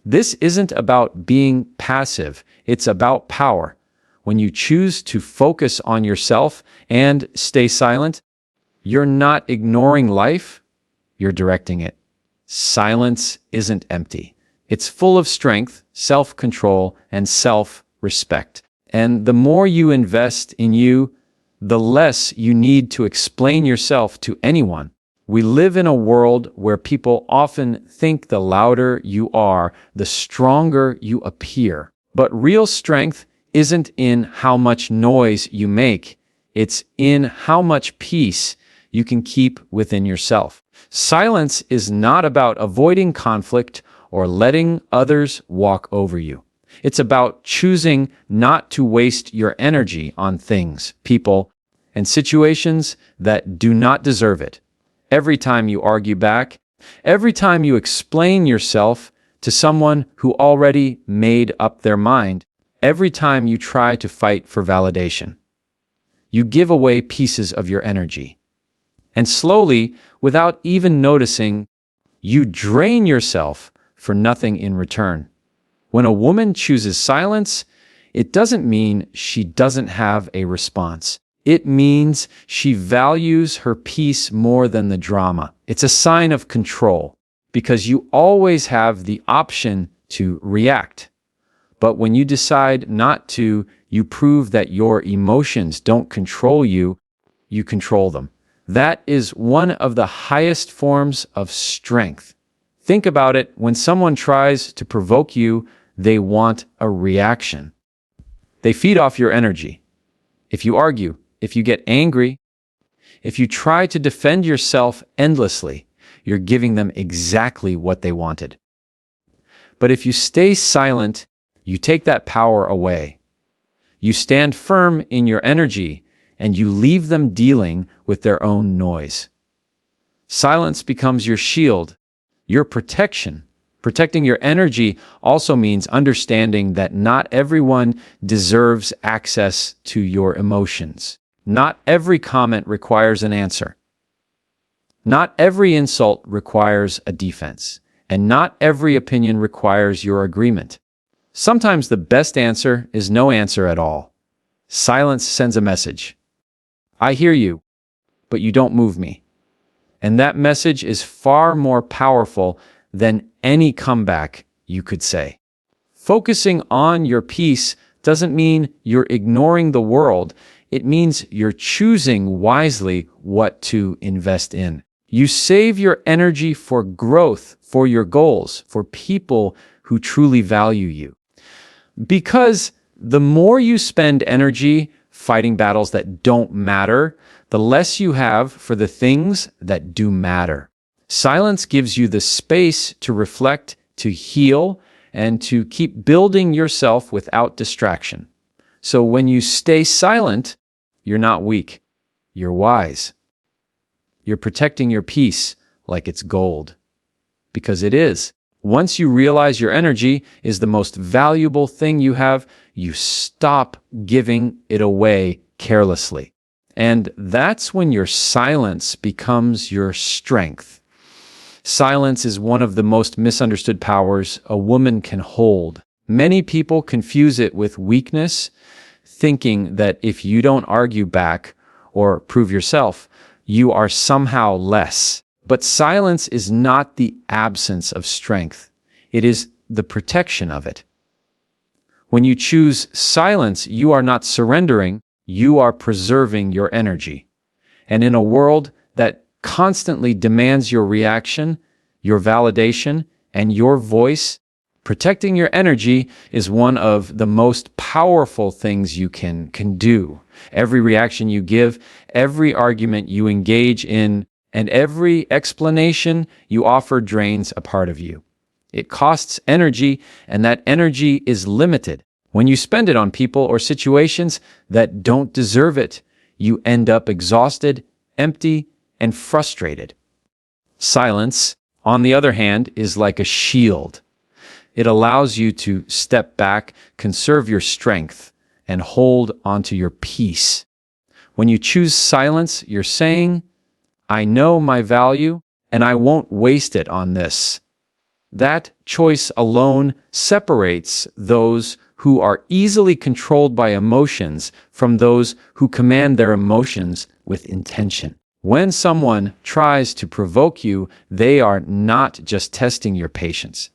This isn't about being passive, it's about power. When you choose to focus on yourself and stay silent, you're not ignoring life, you're directing it. Silence isn't empty. It's full of strength, self-control, and self-respect. And the more you invest in you, the less you need to explain yourself to anyone. We live in a world where people often think the louder you are, the stronger you appear. But real strength isn't in how much noise you make. It's in how much peace you can keep within yourself. Silence is not about avoiding conflict or letting others walk over you. It's about choosing not to waste your energy on things, people, and situations that do not deserve it. Every time you argue back, every time you explain yourself to someone who already made up their mind, every time you try to fight for validation, you give away pieces of your energy. And slowly, without even noticing, you drain yourself for nothing in return. When a woman chooses silence, it doesn't mean she doesn't have a response. It means she values her peace more than the drama. It's a sign of control, because you always have the option to react. But when you decide not to, you prove that your emotions don't control you, you control them. That is one of the highest forms of strength. Think about it. When someone tries to provoke you, they want a reaction. They feed off your energy. If you argue, if you get angry, if you try to defend yourself endlessly, you're giving them exactly what they wanted. But if you stay silent, you take that power away. You stand firm in your energy, and you leave them dealing with their own noise. Silence becomes your shield, your protection. Protecting your energy also means understanding that not everyone deserves access to your emotions. Not every comment requires an answer. Not every insult requires a defense. And not every opinion requires your agreement. Sometimes the best answer is no answer at all. Silence sends a message. I hear you, but you don't move me. And that message is far more powerful than any comeback you could say. Focusing on your peace doesn't mean you're ignoring the world. It means you're choosing wisely what to invest in. You save your energy for growth, for your goals, for people who truly value you. Because the more you spend energy fighting battles that don't matter, the less you have for the things that do matter. Silence gives you the space to reflect, to heal, and to keep building yourself without distraction. So when you stay silent, you're not weak. You're wise. You're protecting your peace like it's gold. Because it is. Once you realize your energy is the most valuable thing you have, you stop giving it away carelessly. And that's when your silence becomes your strength. Silence is one of the most misunderstood powers a woman can hold. Many people confuse it with weakness, thinking that if you don't argue back or prove yourself, you are somehow less. But silence is not the absence of strength. It is the protection of it. When you choose silence, you are not surrendering, you are preserving your energy. And in a world that constantly demands your reaction, your validation, and your voice, protecting your energy is one of the most powerful things you can do. Every reaction you give, every argument you engage in, and every explanation you offer drains a part of you. It costs energy, and that energy is limited. When you spend it on people or situations that don't deserve it, you end up exhausted, empty, and frustrated. Silence, on the other hand, is like a shield. It allows you to step back, conserve your strength, and hold onto your peace. When you choose silence, you're saying, I know my value, and I won't waste it on this. That choice alone separates those who are easily controlled by emotions from those who command their emotions with intention. When someone tries to provoke you, they are not just testing your patience.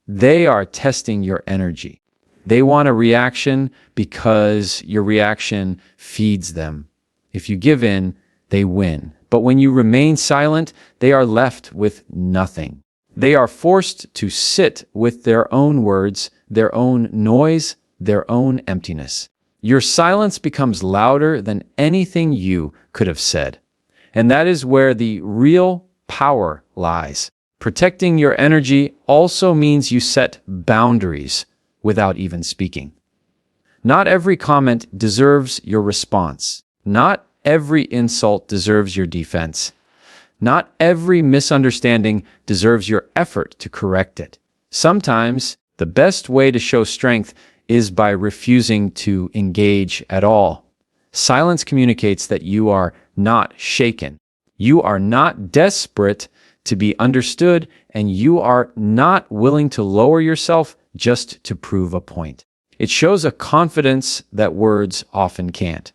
They are testing your energy. They want a reaction because your reaction feeds them. If you give in, they win. But when you remain silent, they are left with nothing. They are forced to sit with their own words, their own noise, their own emptiness. Your silence becomes louder than anything you could have said. And that is where the real power lies. Protecting your energy also means you set boundaries without even speaking. Not every comment deserves your response. Not every insult deserves your defense. Not every misunderstanding deserves your effort to correct it. Sometimes the best way to show strength is by refusing to engage at all. Silence communicates that you are not shaken. You are not desperate to be understood, and you are not willing to lower yourself just to prove a point. It shows a confidence that words often can't.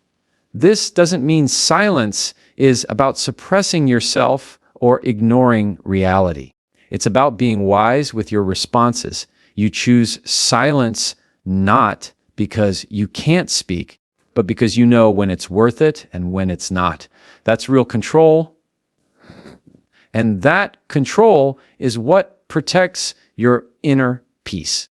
This doesn't mean silence is about suppressing yourself or ignoring reality. It's about being wise with your responses. You choose silence not because you can't speak, but because you know when it's worth it and when it's not. That's real control. And that control is what protects your inner peace.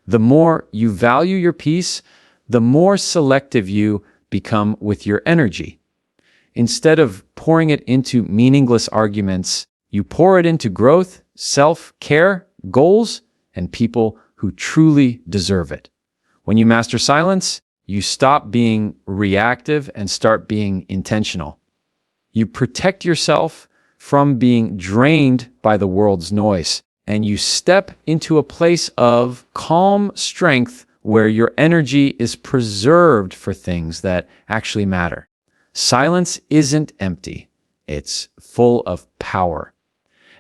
The more you value your peace, the more selective you become with your energy. Instead of pouring it into meaningless arguments, you pour it into growth, self-care, goals, and people who truly deserve it. When you master silence, you stop being reactive and start being intentional. You protect yourself from being drained by the world's noise, and you step into a place of calm strength where your energy is preserved for things that actually matter. Silence isn't empty. It's full of power.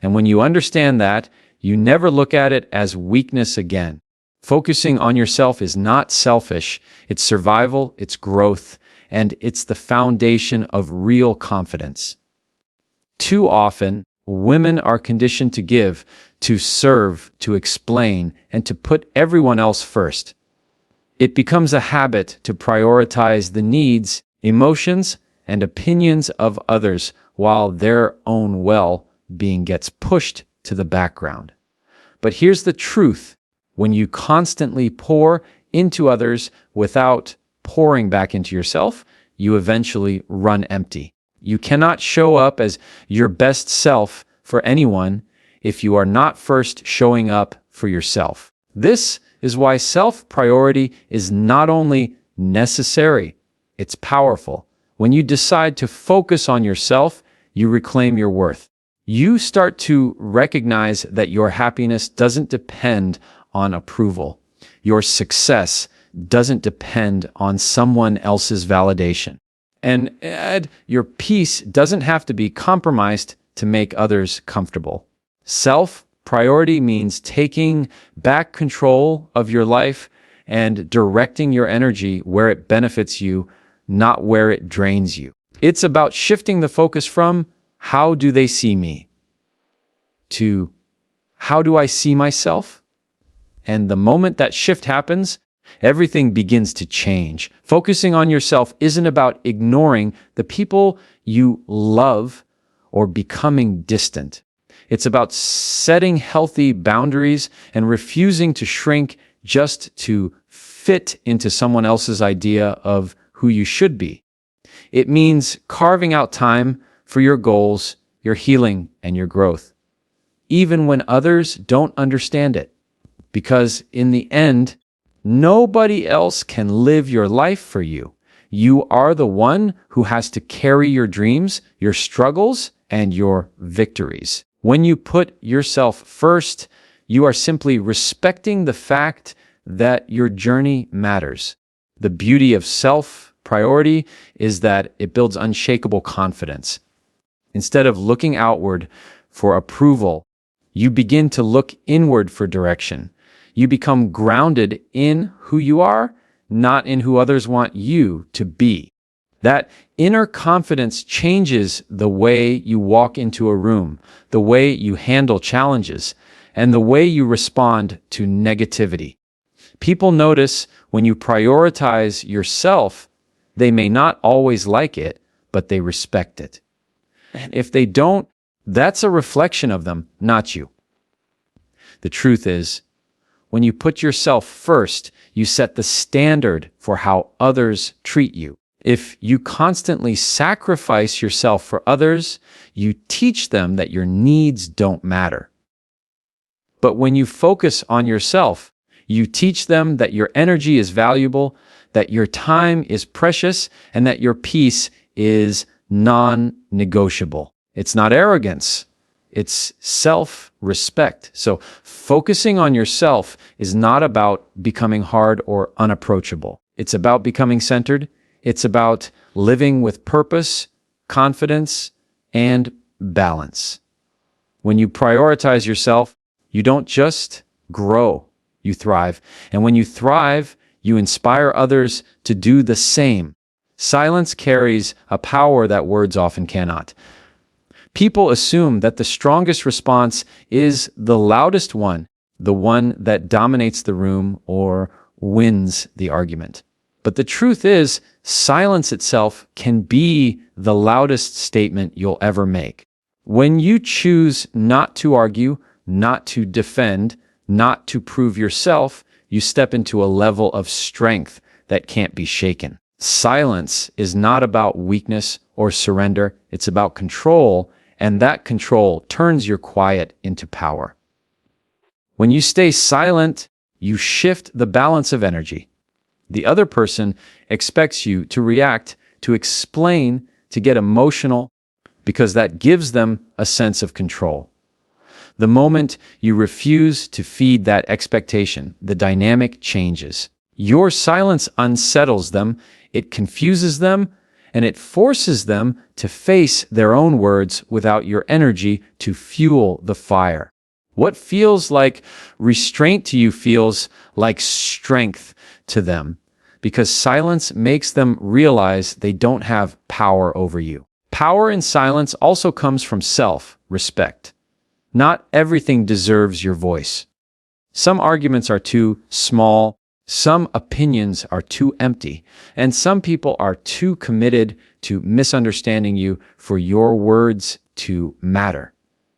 And when you understand that, you never look at it as weakness again. Focusing on yourself is not selfish. It's survival, it's growth, and it's the foundation of real confidence. Too often, women are conditioned to give, to serve, to explain, and to put everyone else first. It becomes a habit to prioritize the needs, emotions, and opinions of others while their own well-being gets pushed to the background. But here's the truth. When you constantly pour into others without pouring back into yourself, you eventually run empty. You cannot show up as your best self for anyone if you are not first showing up for yourself. This is why self-priority is not only necessary, it's powerful. When you decide to focus on yourself, you reclaim your worth. You start to recognize that your happiness doesn't depend on approval. Your success doesn't depend on someone else's validation. And your peace doesn't have to be compromised to make others comfortable. Self-priority means taking back control of your life and directing your energy where it benefits you, not where it drains you. It's about shifting the focus from how do they see me to how do I see myself? And the moment that shift happens, everything begins to change. Focusing on yourself isn't about ignoring the people you love or becoming distant. It's about setting healthy boundaries and refusing to shrink just to fit into someone else's idea of who you should be. It means carving out time for your goals, your healing, and your growth, even when others don't understand it. Because in the end, nobody else can live your life for you. You are the one who has to carry your dreams, your struggles, and your victories. When you put yourself first, you are simply respecting the fact that your journey matters. The beauty of self-priority is that it builds unshakable confidence. Instead of looking outward for approval, You begin to look inward for direction. You become grounded in who you are, not in who others want you to be. That inner confidence changes the way you walk into a room, the way you handle challenges, and the way you respond to negativity. People notice when you prioritize yourself, they may not always like it, but they respect it. And if they don't, that's a reflection of them, not you. The truth is, when you put yourself first, you set the standard for how others treat you. If you constantly sacrifice yourself for others, you teach them that your needs don't matter. But when you focus on yourself, you teach them that your energy is valuable, that your time is precious, and that your peace is non-negotiable. It's not arrogance. It's self-respect. So focusing on yourself is not about becoming hard or unapproachable. It's about becoming centered. It's about living with purpose, confidence, and balance. When you prioritize yourself, you don't just grow, you thrive. And when you thrive, you inspire others to do the same. Silence carries a power that words often cannot. People assume that the strongest response is the loudest one, the one that dominates the room or wins the argument. But the truth is, silence itself can be the loudest statement you'll ever make. When you choose not to argue, not to defend, not to prove yourself, you step into a level of strength that can't be shaken. Silence is not about weakness or surrender. It's about control, and that control turns your quiet into power. When you stay silent, you shift the balance of energy. The other person expects you to react, to explain, to get emotional, because that gives them a sense of control. The moment you refuse to feed that expectation, the dynamic changes. Your silence unsettles them, it confuses them, and it forces them to face their own words without your energy to fuel the fire. What feels like restraint to you feels like strength to them, because silence makes them realize they don't have power over you. Power in silence also comes from self-respect. Not everything deserves your voice. Some arguments are too small, some opinions are too empty, and some people are too committed to misunderstanding you for your words to matter.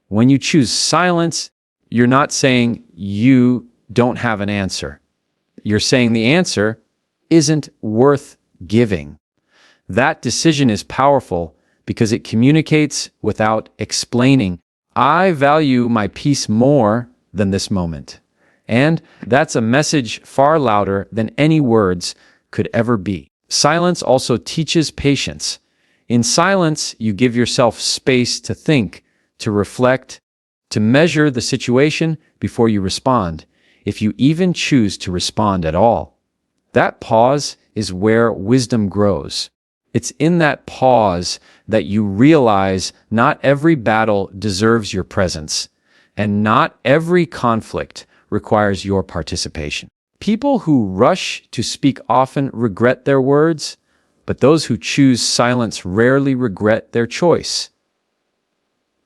When you choose silence, you're not saying you don't have an answer. You're saying the answer isn't worth giving. That decision is powerful because it communicates without explaining. I value my peace more than this moment. And that's a message far louder than any words could ever be. Silence also teaches patience. In silence, you give yourself space to think, to reflect, to measure the situation before you respond, if you even choose to respond at all. That pause is where wisdom grows. It's in that pause that you realize not every battle deserves your presence, and not every conflict requires your participation. People who rush to speak often regret their words, but those who choose silence rarely regret their choice.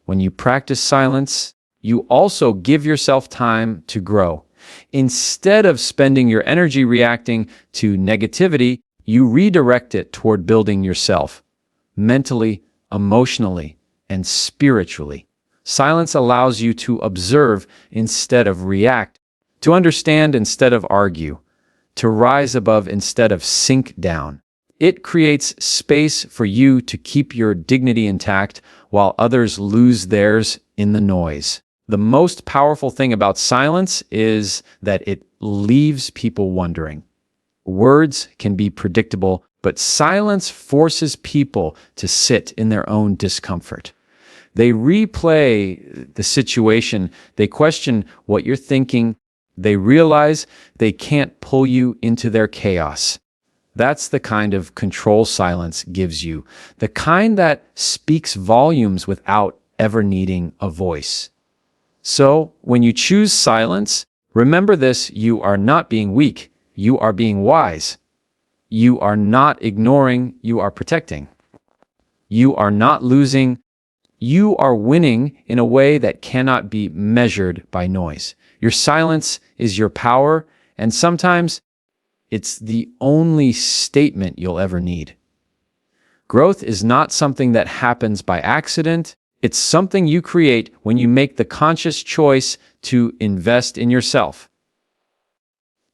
When you practice silence, you also give yourself time to grow. Instead of spending your energy reacting to negativity, you redirect it toward building yourself, mentally, emotionally, and spiritually. Silence allows you to observe instead of react, to understand instead of argue, to rise above instead of sink down. It creates space for you to keep your dignity intact while others lose theirs in the noise. The most powerful thing about silence is that it leaves people wondering. Words can be predictable, but silence forces people to sit in their own discomfort. They replay the situation, they question what you're thinking, they realize they can't pull you into their chaos. That's the kind of control silence gives you, the kind that speaks volumes without ever needing a voice. So, when you choose silence, remember this: you are not being weak, you are being wise. You are not ignoring, you are protecting. You are not losing, you are winning in a way that cannot be measured by noise. Your silence is your power, and sometimes it's the only statement you'll ever need. Growth is not something that happens by accident. It's something you create when you make the conscious choice to invest in yourself.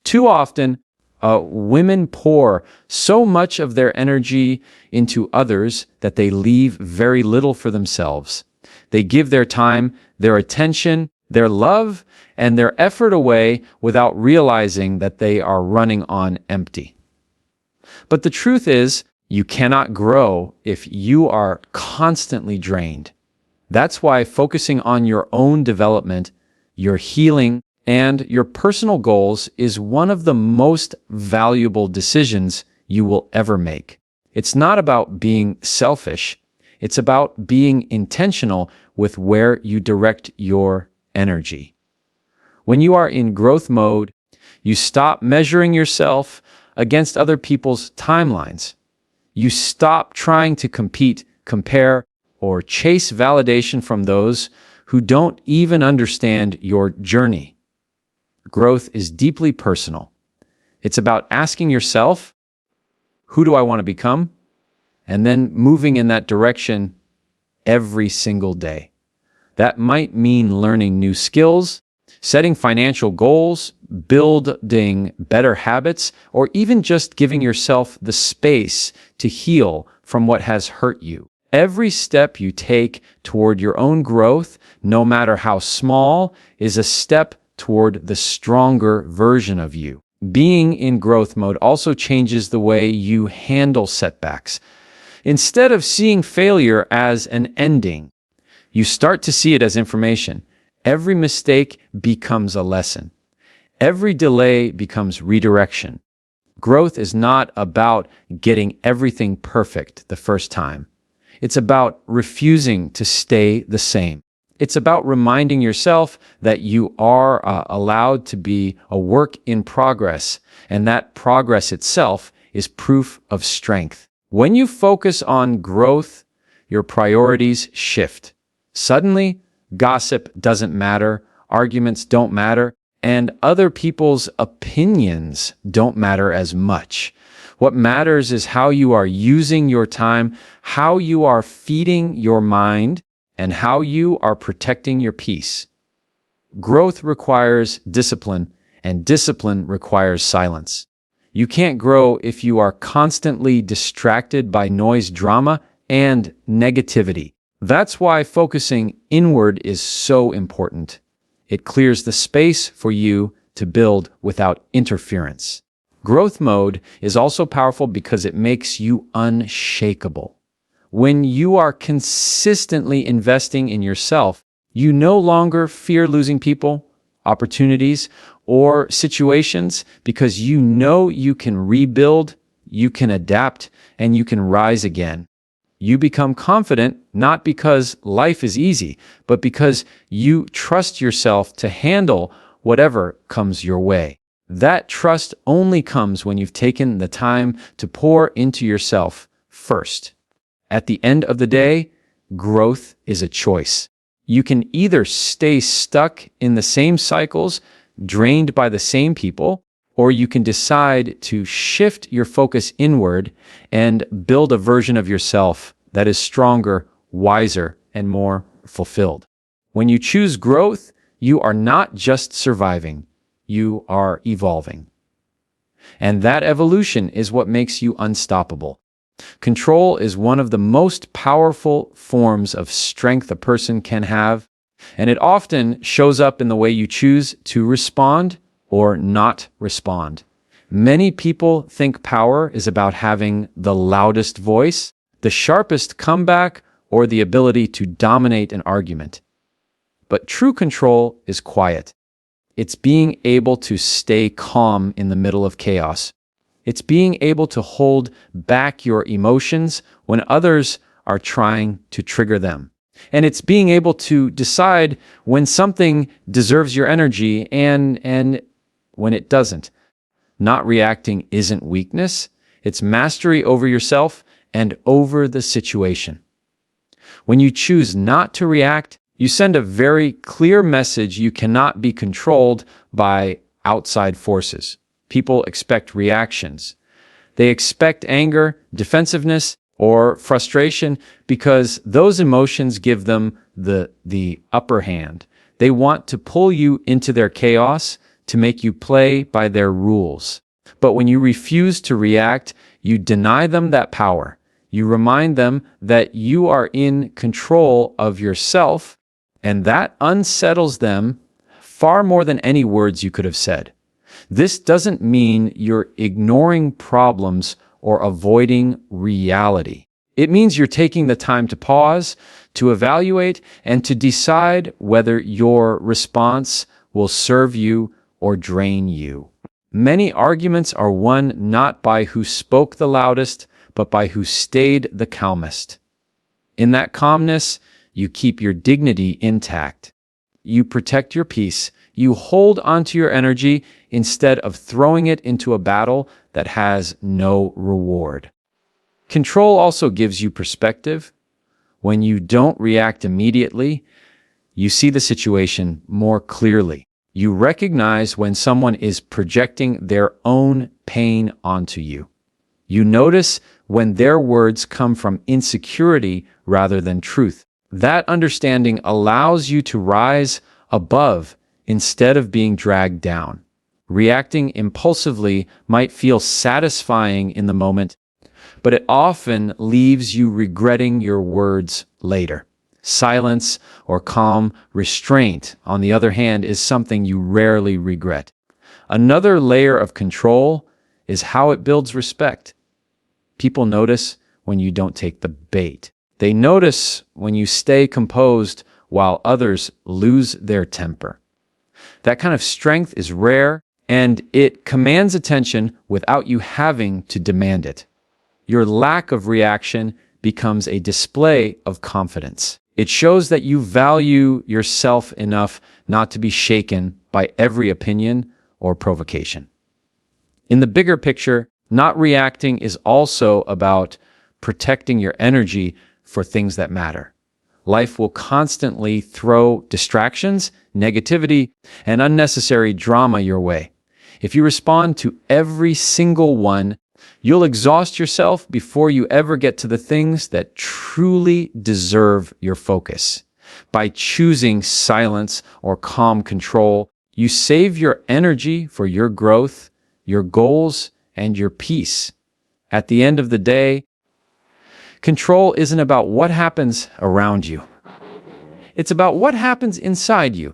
Too often, women pour so much of their energy into others that they leave very little for themselves. They give their time, their attention, their love, and their effort away without realizing that they are running on empty. But the truth is, you cannot grow if you are constantly drained. That's why focusing on your own development, your healing, and your personal goals is one of the most valuable decisions you will ever make. It's not about being selfish. It's about being intentional with where you direct your energy. When you are in growth mode, you stop measuring yourself against other people's timelines. You stop trying to compete, compare, or chase validation from those who don't even understand your journey. Growth is deeply personal. It's about asking yourself, who do I want to become? And then moving in that direction every single day. That might mean learning new skills, setting financial goals, building better habits, or even just giving yourself the space to heal from what has hurt you. Every step you take toward your own growth, no matter how small, is a step toward the stronger version of you. Being in growth mode also changes the way you handle setbacks. Instead of seeing failure as an ending, you start to see it as information. Every mistake becomes a lesson. Every delay becomes redirection. Growth is not about getting everything perfect the first time. It's about refusing to stay the same. It's about reminding yourself that you are allowed to be a work in progress, and that progress itself is proof of strength. When you focus on growth, your priorities shift. Suddenly, gossip doesn't matter, arguments don't matter, and other people's opinions don't matter as much. What matters is how you are using your time, how you are feeding your mind, and how you are protecting your peace. Growth requires discipline, and discipline requires silence. You can't grow if you are constantly distracted by noise, drama, and negativity. That's why focusing inward is so important. It clears the space for you to build without interference. Growth mode is also powerful because it makes you unshakable. When you are consistently investing in yourself, you no longer fear losing people, opportunities, or situations because you know you can rebuild, you can adapt, and you can rise again. You become confident not because life is easy, but because you trust yourself to handle whatever comes your way. That trust only comes when you've taken the time to pour into yourself first. At the end of the day, growth is a choice. You can either stay stuck in the same cycles, drained by the same people, or you can decide to shift your focus inward and build a version of yourself that is stronger, wiser, and more fulfilled. When you choose growth, you are not just surviving, you are evolving. And that evolution is what makes you unstoppable. Control is one of the most powerful forms of strength a person can have, and it often shows up in the way you choose to respond or not respond. Many people think power is about having the loudest voice, the sharpest comeback, or the ability to dominate an argument. But true control is quiet. It's being able to stay calm in the middle of chaos. It's being able to hold back your emotions when others are trying to trigger them. And it's being able to decide when something deserves your energy and when it doesn't. Not reacting isn't weakness. It's mastery over yourself and over the situation. When you choose not to react, you send a very clear message you cannot be controlled by outside forces. People expect reactions. They expect anger, defensiveness, or frustration because those emotions give them the upper hand. They want to pull you into their chaos, to make you play by their rules. But when you refuse to react, you deny them that power. You remind them that you are in control of yourself, and that unsettles them far more than any words you could have said. This doesn't mean you're ignoring problems or avoiding reality. It means you're taking the time to pause, to evaluate, and to decide whether your response will serve you or drain you. Many arguments are won not by who spoke the loudest, but by who stayed the calmest. In that calmness, you keep your dignity intact. You protect your peace. You hold onto your energy instead of throwing it into a battle that has no reward. Control also gives you perspective. When you don't react immediately, you see the situation more clearly. You recognize when someone is projecting their own pain onto you. You notice when their words come from insecurity rather than truth. That understanding allows you to rise above instead of being dragged down. Reacting impulsively might feel satisfying in the moment, but it often leaves you regretting your words later. Silence or calm restraint, on the other hand, is something you rarely regret. Another layer of control is how it builds respect. People notice when you don't take the bait. They notice when you stay composed while others lose their temper. That kind of strength is rare, and it commands attention without you having to demand it. Your lack of reaction becomes a display of confidence. It shows that you value yourself enough not to be shaken by every opinion or provocation. In the bigger picture, not reacting is also about protecting your energy for things that matter. Life will constantly throw distractions, negativity, and unnecessary drama your way. If you respond to every single one, you'll exhaust yourself before you ever get to the things that truly deserve your focus. By choosing silence or calm control, you save your energy for your growth, your goals, and your peace. At the end of the day, control isn't about what happens around you. It's about what happens inside you.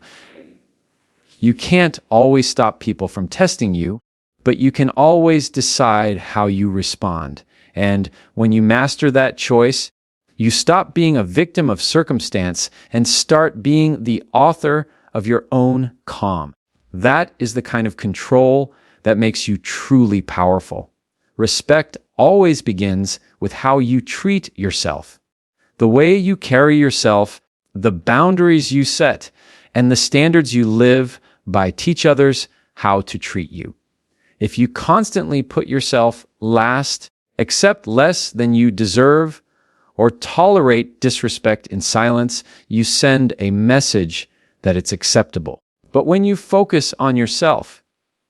You can't always stop people from testing you, but you can always decide how you respond. And when you master that choice, you stop being a victim of circumstance and start being the author of your own calm. That is the kind of control that makes you truly powerful. Respect always begins with how you treat yourself. The way you carry yourself, the boundaries you set, and the standards you live by teach others how to treat you. If you constantly put yourself last, accept less than you deserve, or tolerate disrespect in silence, you send a message that it's acceptable. But when you focus on yourself,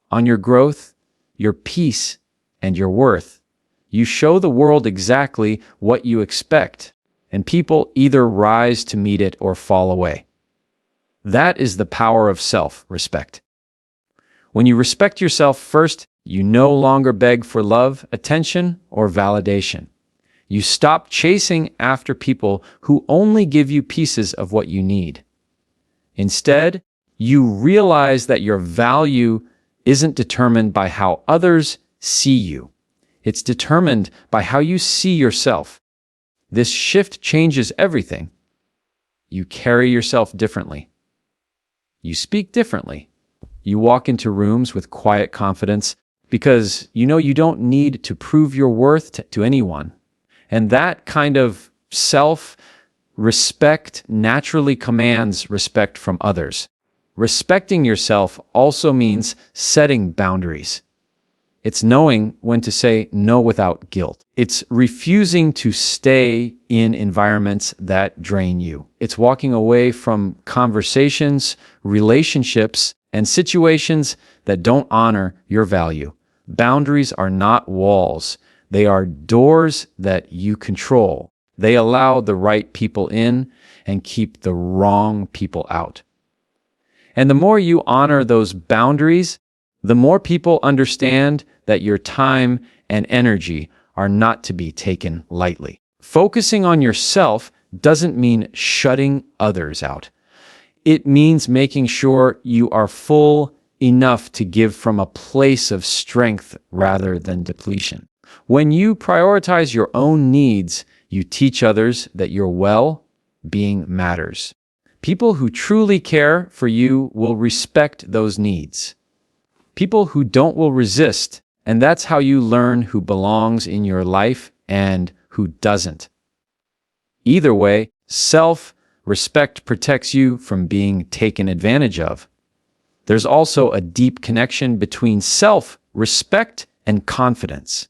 on your growth, your peace, and your worth, you show the world exactly what you expect, and people either rise to meet it or fall away. That is the power of self-respect. When you respect yourself first, you no longer beg for love, attention, or validation. You stop chasing after people who only give you pieces of what you need. Instead, you realize that your value isn't determined by how others see you. It's determined by how you see yourself. This shift changes everything. You carry yourself differently. You speak differently. You walk into rooms with quiet confidence because you know you don't need to prove your worth to anyone. And that kind of self-respect Respect naturally commands respect from others. Respecting yourself also means setting boundaries. It's knowing when to say no without guilt. It's refusing to stay in environments that drain you. It's walking away from conversations, relationships, and situations that don't honor your value. Boundaries are not walls. They are doors that you control. They allow the right people in and keep the wrong people out. And the more you honor those boundaries, the more people understand that your time and energy are not to be taken lightly. Focusing on yourself doesn't mean shutting others out. It means making sure you are full enough to give from a place of strength rather than depletion. When you prioritize your own needs, you teach others that your well-being matters. People who truly care for you will respect those needs. People who don't will resist, and that's how you learn who belongs in your life and who doesn't. Either way, self-respect protects you from being taken advantage of. There's also a deep connection between self-respect and confidence.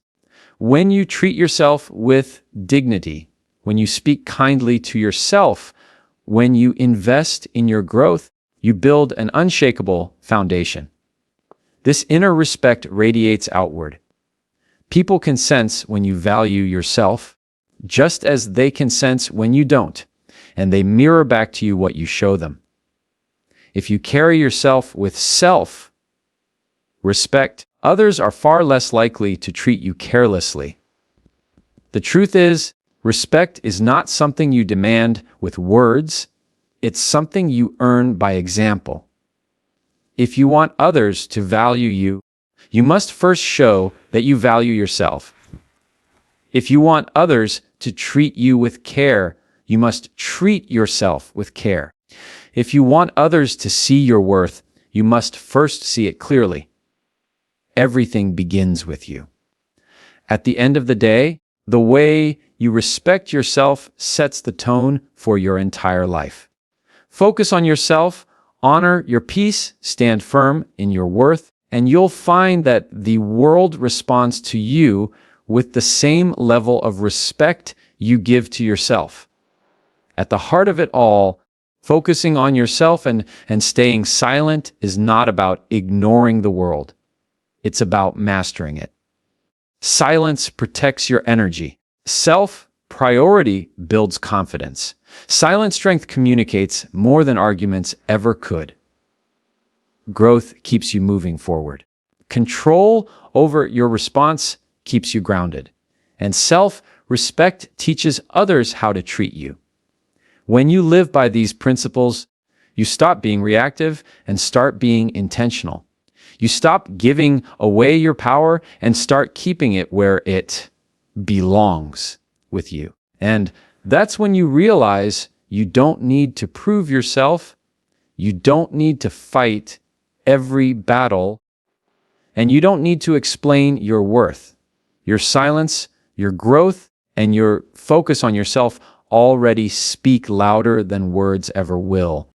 When you treat yourself with dignity, when you speak kindly to yourself, when you invest in your growth, you build an unshakable foundation. This inner respect radiates outward. People can sense when you value yourself, just as they can sense when you don't, and they mirror back to you what you show them. If you carry yourself with self-respect, others are far less likely to treat you carelessly. The truth is, respect is not something you demand with words, it's something you earn by example. If you want others to value you, you must first show that you value yourself. If you want others to treat you with care, you must treat yourself with care. If you want others to see your worth, you must first see it clearly. Everything begins with you. At the end of the day, the way you respect yourself sets the tone for your entire life. Focus on yourself, honor your peace, stand firm in your worth, and you'll find that the world responds to you with the same level of respect you give to yourself. At the heart of it all, focusing on yourself and staying silent is not about ignoring the world. It's about mastering it. Silence protects your energy. Self-priority builds confidence. Silent strength communicates more than arguments ever could. Growth keeps you moving forward. Control over your response keeps you grounded. And self-respect teaches others how to treat you. When you live by these principles, you stop being reactive and start being intentional. You stop giving away your power and start keeping it where it belongs with you. And that's when you realize you don't need to prove yourself, you don't need to fight every battle, and you don't need to explain your worth. Your silence, your growth, and your focus on yourself already speak louder than words ever will.